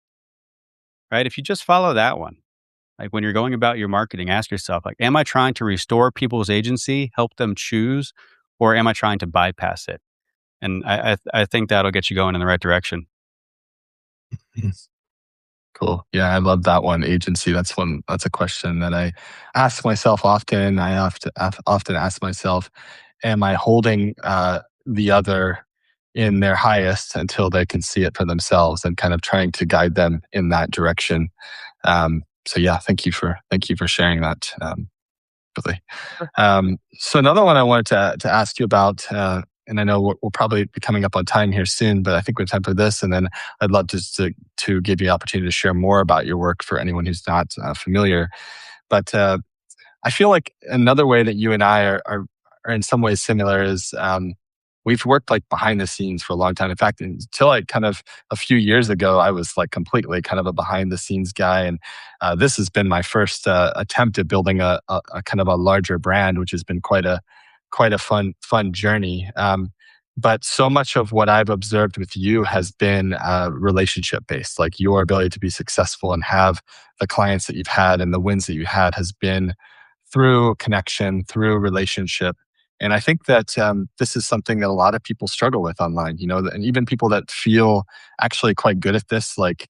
right? If you just follow that one, like when you're going about your marketing, ask yourself, like, am I trying to restore people's agency, help them choose, or am I trying to bypass it? And I think that'll get you going in the right direction. Yes. Cool. Yeah, I love that one. Agency. That's a question that I ask myself often. I often ask myself, am I holding the other in their highest until they can see it for themselves, and kind of trying to guide them in that direction. So yeah, thank you for sharing that. Really. Sure. So another one I wanted to ask you about, and I know we'll probably be coming up on time here soon, but I think we have time for this, and then I'd love to give you the opportunity to share more about your work for anyone who's not familiar. But I feel like another way that you and I are in some ways similar is we've worked like behind the scenes for a long time. In fact, until like kind of a few years ago, I was like completely kind of a behind the scenes guy. And this has been my first attempt at building a kind of a larger brand, which has been quite a fun journey. But so much of what I've observed with you has been relationship based. Like your ability to be successful and have the clients that you've had and the wins that you had has been through connection, through relationship. And I think that this is something that a lot of people struggle with online, and even people that feel actually quite good at this, like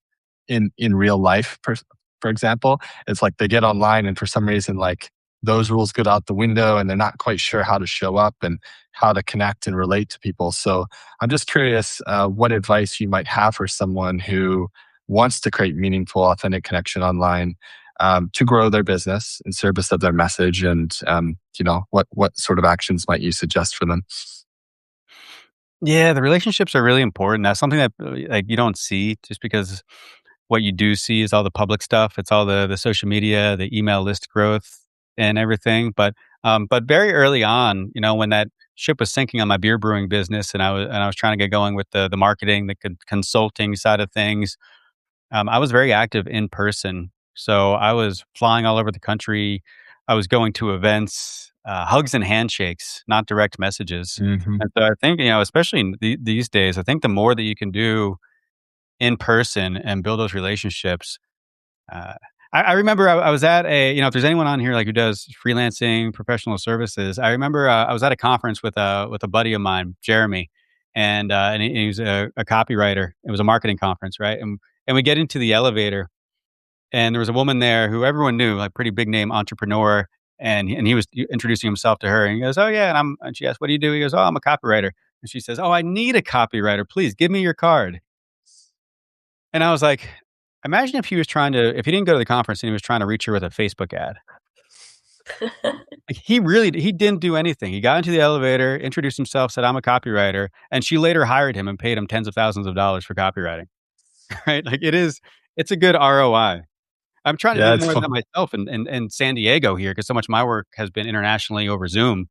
in real life, for example, it's like they get online and for some reason, like those rules go out the window and they're not quite sure how to show up and how to connect and relate to people. So I'm just curious what advice you might have for someone who wants to create meaningful, authentic connection online, to grow their business in service of their message, and what sort of actions might you suggest for them? Yeah, the relationships are really important. That's something that like you don't see just because what you do see is all the public stuff. It's all the social media, the email list growth and everything. But very early on, when that ship was sinking on my beer brewing business and I was trying to get going with the marketing, the consulting side of things, I was very active in person. So I was flying all over the country. I was going to events, hugs and handshakes, not direct messages. Hmm. And so I think, especially in these days, I think the more that you can do in person and build those relationships. Uh, I remember I was at if there's anyone on here like who does freelancing, professional services, I remember I was at a conference with a buddy of mine, Jeremy, and he was a copywriter. It was a marketing conference, right? And we get into the elevator, and there was a woman there who everyone knew, like pretty big name entrepreneur, and he was introducing himself to her, and he goes, "Oh yeah," and she asked, "What do you do?" He goes, "Oh, I'm a copywriter," and she says, "Oh, I need a copywriter. Please give me your card." And I was like, imagine if he didn't go to the conference and he was trying to reach her with a Facebook ad. Like he didn't do anything. He got into the elevator, introduced himself, said, I'm a copywriter. And she later hired him and paid him tens of thousands of dollars for copywriting. Right. Like it's a good ROI. I'm trying to Yeah, do it's more of fun. that myself in San Diego here because so much of my work has been internationally over Zoom.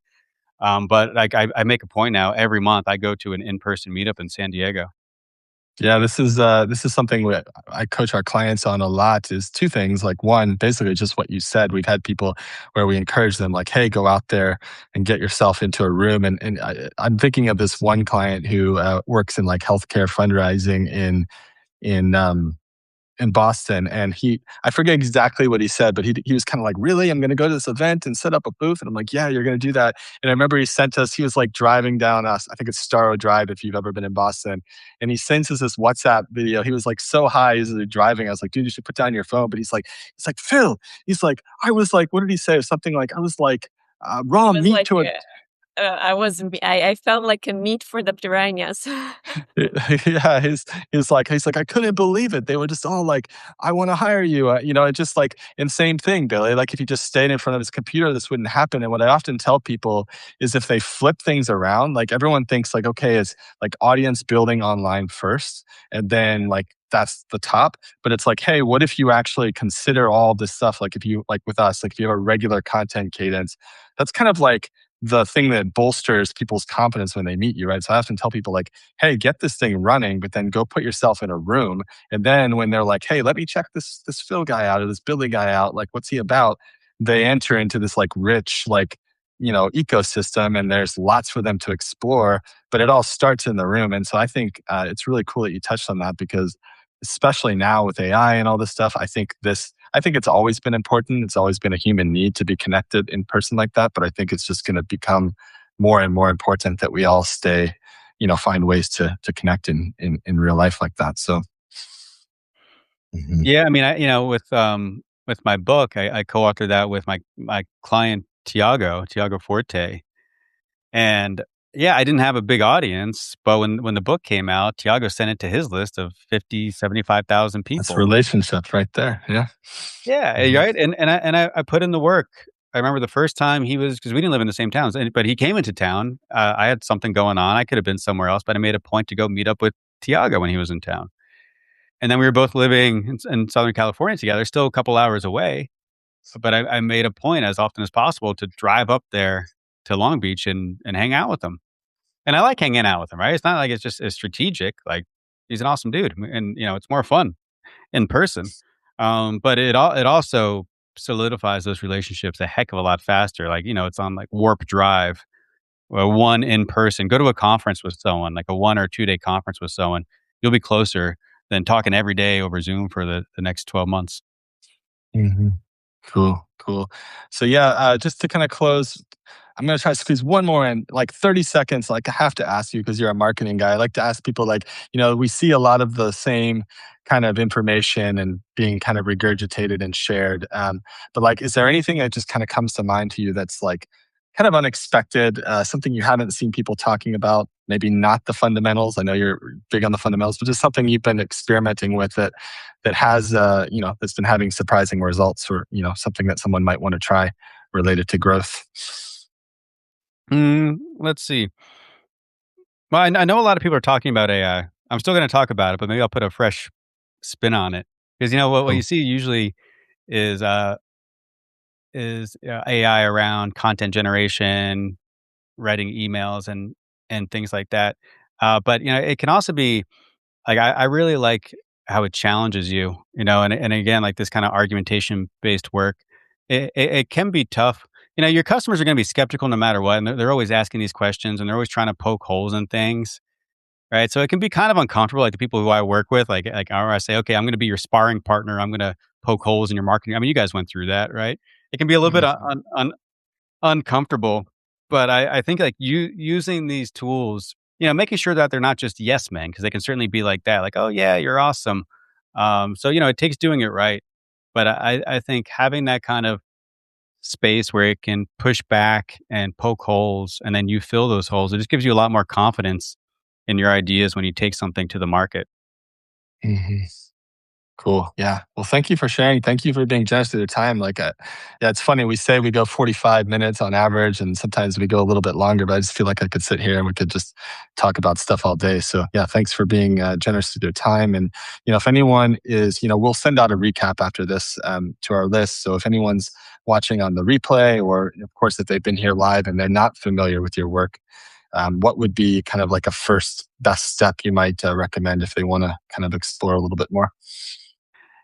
But like I make a point now every month I go to an in-person meetup in San Diego. Yeah, this is something I coach our clients on a lot. Is two things. Like one, basically just what you said. We've had people where we encourage them, like, "Hey, go out there and get yourself into a room." And I'm thinking of this one client who works in like healthcare fundraising in Boston, and I forget exactly what he said, but he was kind of like, "Really? I'm going to go to this event and set up a booth?" And I'm like, "Yeah, you're going to do that." And I remember he was like driving down us, I think it's Starro Drive if you've ever been in Boston, and he sends us this WhatsApp video. He was like so high, he's like driving. I was like, "Dude, you should put down your phone." But he's like, "Phil," he's like, "I was like, what did he say? Something like, I was like, It raw was meat like to a." I felt like a meat for the piranhas. Yeah, he's like, I couldn't believe it. They were just all like, I want to hire you. It's just like insane thing, Billy. Like if you just stayed in front of his computer, this wouldn't happen. And what I often tell people is if they flip things around, like everyone thinks like, okay, it's like audience building online first, and then like that's the top. But it's like, hey, what if you actually consider all this stuff? Like if you like with us, like if you have a regular content cadence, that's kind of like the thing that bolsters people's confidence when they meet you, right? So I often tell people like, hey, get this thing running, but then go put yourself in a room. And then when they're like, hey, let me check this Phil guy out or this Billy guy out, like what's he about? They enter into this like rich, like, ecosystem, and there's lots for them to explore, but it all starts in the room. And so I think it's really cool that you touched on that, because especially now with AI and all this stuff, I think it's always been important. It's always been a human need to be connected in person like that. But I think it's just going to become more and more important that we all stay, find ways to connect in real life like that. So, Yeah, I mean, with my book, I co-authored that with my client Tiago Forte, and yeah, I didn't have a big audience, but when the book came out, Tiago sent it to his list of 50, 75,000 that's people. relationship right there. Yeah. Yeah, Mhm. right, and I put in the work. I remember the first time he was, because we didn't live in the same towns, but he came into town. I had something going on. I could have been somewhere else, but I made a point to go meet up with Tiago when he was in town. And then we were both living in Southern California together, still a couple hours away. But I made a point as often as possible to drive up there to Long Beach and hang out with him. And I like hanging out with him, right? It's not like it's just strategic. Like, he's an awesome dude, and it's more fun in person. But it also solidifies those relationships a heck of a lot faster. Like, it's on like warp drive. One in person. Go to a conference with someone, like a 1 or 2 day conference with someone. You'll be closer than talking every day over Zoom for the next 12 months. Mhm. Cool, cool. So yeah, just to kind of close, I'm going to try to squeeze one more in, like 30 seconds. Like I have to ask you because you're a marketing guy. I like to ask people, like, we see a lot of the same kind of information and being kind of regurgitated and shared. But like, is there anything that just kind of comes to mind to you that's like kind of unexpected, something you haven't seen people talking about? Maybe not the fundamentals. I know you're big on the fundamentals, but just something you've been experimenting with that has, that's been having surprising results, or something that someone might want to try related to growth. Let's see. Well, I know a lot of people are talking about AI. I'm still going to talk about it, but maybe I'll put a fresh spin on it, because what you Cool. see usually is AI around content generation, writing emails, and things like that. But it can also be like, I really like how it challenges you, and again, like this kind of argumentation based work. It can be tough. Your customers are going to be skeptical no matter what, and they're always asking these questions, and they're always trying to poke holes in things, right? So it can be kind of uncomfortable. Like the people who I work with, like I say, okay, I'm going to be your sparring partner. I'm going to poke holes in your marketing. I mean, you guys went through that, right? It can be a little bit Mhm. uncomfortable, but I think like you using these tools, making sure that they're not just yes men, because they can certainly be like that, like, oh yeah, you're awesome. So it takes doing it right, but I think having that kind of space where it can push back and poke holes, and then you fill those holes, it just gives you a lot more confidence in your ideas when you take something to the market. Mhm. Cool. Yeah. Well, thank you for sharing. Thank you for being generous with your time. Like, yeah, it's funny. We say we go 45 minutes on average, and sometimes we go a little bit longer, but I just feel like I could sit here and we could just talk about stuff all day. So, yeah, thanks for being generous with your time. And, if anyone is, we'll send out a recap after this to our list. So, if anyone's watching on the replay, or, of course, if they've been here live and they're not familiar with your work, what would be kind of like a first best step you might recommend if they want to kind of explore a little bit more?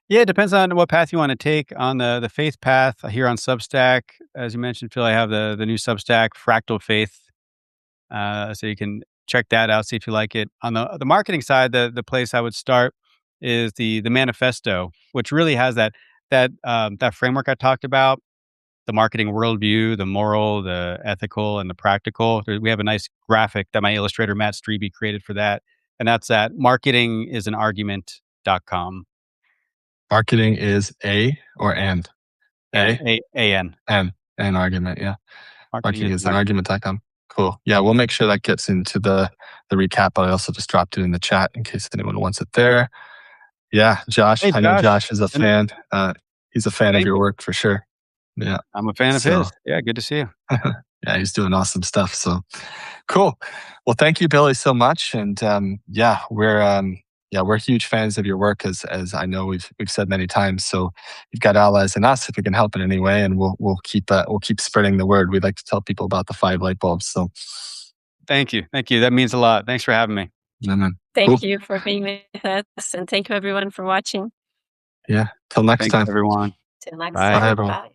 Yeah, it depends on what path you want to take. On the faith path here on Substack, as you mentioned, Phil, I have the new Substack, Fractal Faith. So you can check that out, see if you like it. On the marketing side, the place I would start is the manifesto, which really has that framework I talked about, the marketing worldview, the moral, the ethical, and the practical. We have a nice graphic that my illustrator Matt Strebe created for that, and that's at marketingisanargument.com. Marketing is A or and? And A? A-N. And argument, yeah. Marketing Marketing is is an an argument. argument.com. Cool. Yeah, we'll make sure that gets into the recap, but I also just dropped it in the chat in case anyone wants it there. Yeah, Josh. Hey, I know Josh. Josh is a And fan. He's a fan of thank your you. work for sure. Yeah. I'm a fan of So his. Yeah, good to see you. yeah, he's doing awesome stuff. So cool. Well, thank you, Billy, so much. And yeah, we're yeah, we're huge fans of your work, as I know we've said many times. So you've got allies in us if we can help in any way, and we'll keep spreading the word. We'd like to tell people about the 5 Lightbulbs. So Thank you. That means a lot. Thanks for having me. cool. Thank you for being with us, and thank you everyone for watching. Yeah. Till next Thanks, time. everyone. Till next Bye. time. Bye, everyone. Bye.